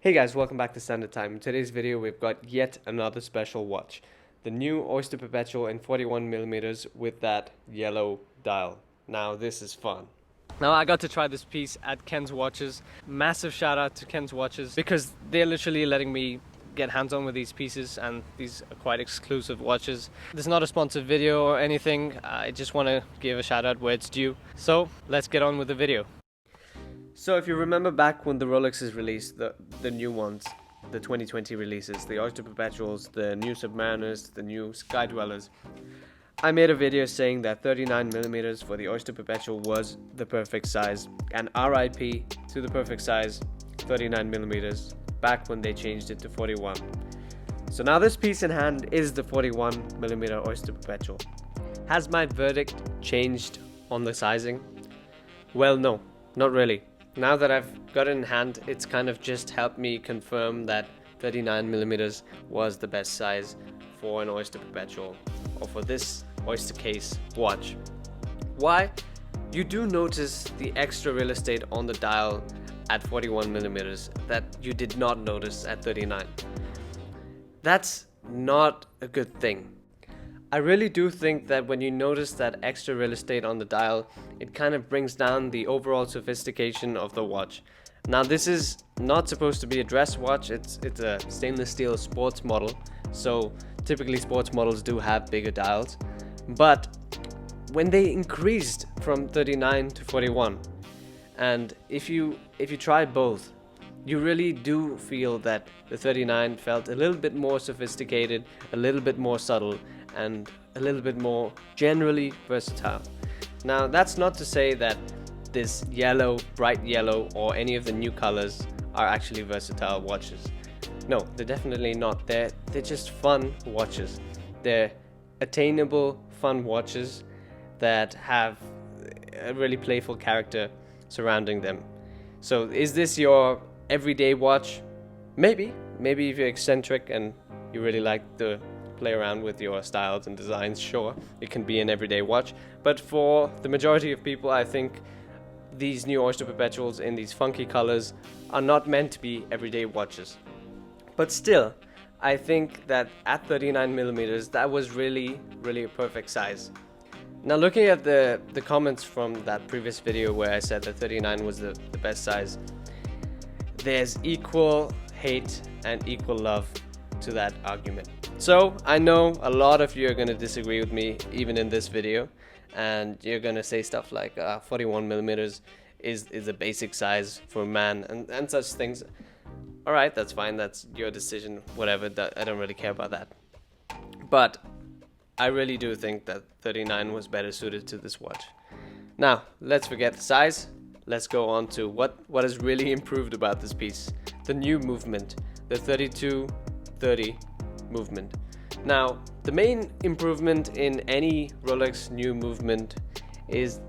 Hey guys, welcome back to Standard Time. In today's video we've got yet another special watch. The new Oyster Perpetual in 41mm with that yellow dial. Now this is fun. Now I got to try this piece at Ken's Watches. Massive shout out to Ken's Watches because they're literally letting me get hands-on with these pieces, and these are quite exclusive watches. This is not a sponsored video or anything. I just want to give a shout out where it's due. So let's get on with the video. So if you remember back when the Rolexes released the new ones, the 2020 releases, the Oyster Perpetuals, the new Submariners, the new Sky Dwellers, I made a video saying that 39mm for the Oyster Perpetual was the perfect size, and RIP to the perfect size 39mm back when they changed it to 41. So now this piece in hand is the 41mm Oyster Perpetual. Has my verdict changed on the sizing? Well, no, not really. Now that I've got it in hand, it's kind of just helped me confirm that 39mm was the best size for an Oyster Perpetual, or for this Oyster case watch. Why? You do notice the extra real estate on the dial at 41mm that you did not notice at 39. That's not a good thing. I really do think that when you notice that extra real estate on the dial, it kind of brings down the overall sophistication of the watch. Now this is not supposed to be a dress watch, it's a stainless steel sports model, so typically sports models do have bigger dials. But when they increased from 39 to 41, and if you try both, you really do feel that the 39 felt a little bit more sophisticated, a little bit more subtle, and a little bit more generally versatile. Now that's not to say that this yellow, bright yellow, or any of the new colors are actually versatile watches. No, they're definitely not. They're just fun watches. They're attainable, fun watches that have a really playful character surrounding them. So is this your everyday watch? Maybe if you're eccentric and you really like to play around with your styles and designs, sure, it can be an everyday watch. But for the majority of people, I think these new Oyster Perpetuals in these funky colors are not meant to be everyday watches. But still, I think that at 39mm, that was really a perfect size. Now looking at the comments from that previous video where I said that 39 was the best size, there's equal hate and equal love to that argument. So I know a lot of you are going to disagree with me even in this video, and you're going to say stuff like 41mm is a basic size for a man and such things. Alright, that's fine, that's your decision, whatever, I don't really care about that. But I really do think that 39 was better suited to this watch. Now, let's forget the size. Let's go on to what has really improved about this piece. The new movement, the 32-30 movement. Now, the main improvement in any Rolex new movement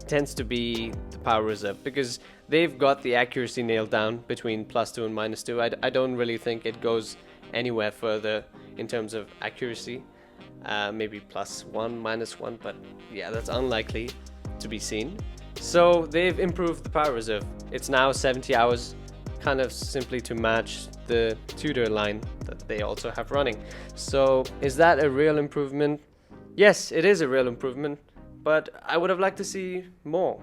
tends to be the power reserve, because they've got the accuracy nailed down between +2 and -2. I don't really think it goes anywhere further in terms of accuracy. Maybe +1, -1, but yeah, that's unlikely to be seen. So they've improved the power reserve. It's now 70 hours, kind of simply to match the Tudor line that they also have running. So is that a real improvement? Yes, it is a real improvement, but I would have liked to see more.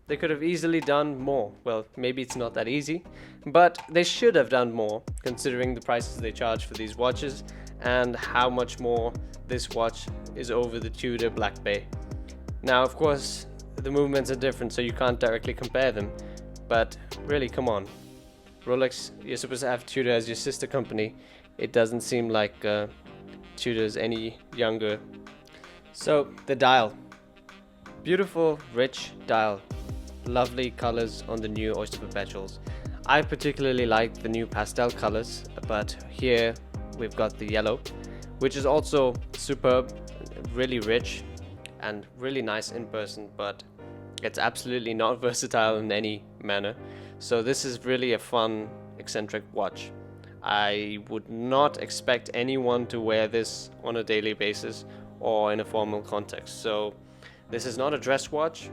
They could have easily done more. Well, maybe it's not that easy, but they should have done more considering the prices they charge for these watches and how much more this watch is over the Tudor Black Bay. Now, of course, the movements are different, so you can't directly compare them, but really, come on. Rolex, you're supposed to have Tudor as your sister company. It doesn't seem like Tudor's any younger. So, the dial. Beautiful, rich dial. Lovely colors on the new Oyster Perpetuals. I particularly like the new pastel colors, but here we've got the yellow, which is also superb, really rich, and really nice in person, but it's absolutely not versatile in any manner. So this is really a fun, eccentric watch. I would not expect anyone to wear this on a daily basis or in a formal context. So this is not a dress watch,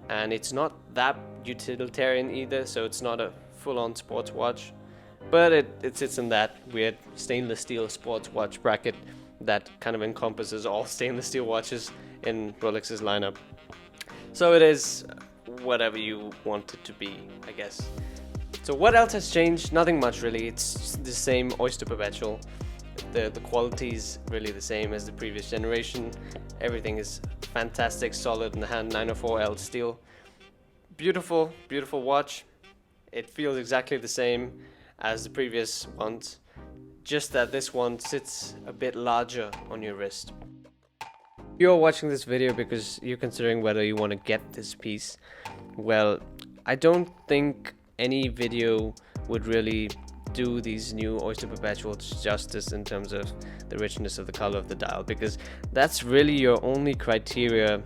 and it's not that utilitarian either, so it's not a full-on sports watch. but it sits in that weird stainless steel sports watch bracket that kind of encompasses all stainless steel watches in Rolex's lineup. So it is whatever you want it to be, I guess. So what else has changed? Nothing much really. It's the same Oyster Perpetual. The quality is really the same as the previous generation. Everything is fantastic, solid in the hand, 904L steel. Beautiful, beautiful watch. It feels exactly the same as the previous ones, just that this one sits a bit larger on your wrist. You're watching this video because you're considering whether you want to get this piece. Well, I don't think any video would really do these new Oyster Perpetuals justice in terms of the richness of the color of the dial, because that's really your only criteria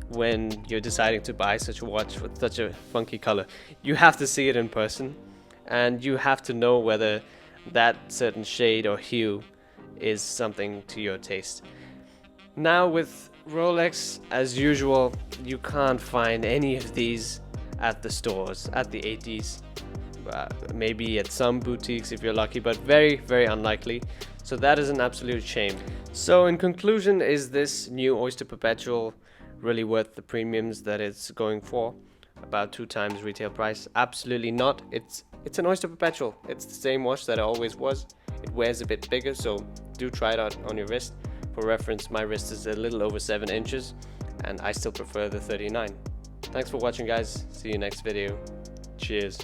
when you're deciding to buy such a watch with such a funky color. You have to see it in person, and you have to know whether that certain shade or hue is something to your taste. Now with Rolex, as usual, you can't find any of these at the stores, at the 80s. Maybe at some boutiques if you're lucky, but very, very unlikely. So that is an absolute shame. So in conclusion, is this new Oyster Perpetual really worth the premiums that it's going for? About 2 times retail price? Absolutely not. It's an Oyster Perpetual. It's the same watch that it always was. It wears a bit bigger, so do try it out on your wrist. For reference, my wrist is a little over 7 inches, and I still prefer the 39. Thanks for watching, guys. See you next video. Cheers.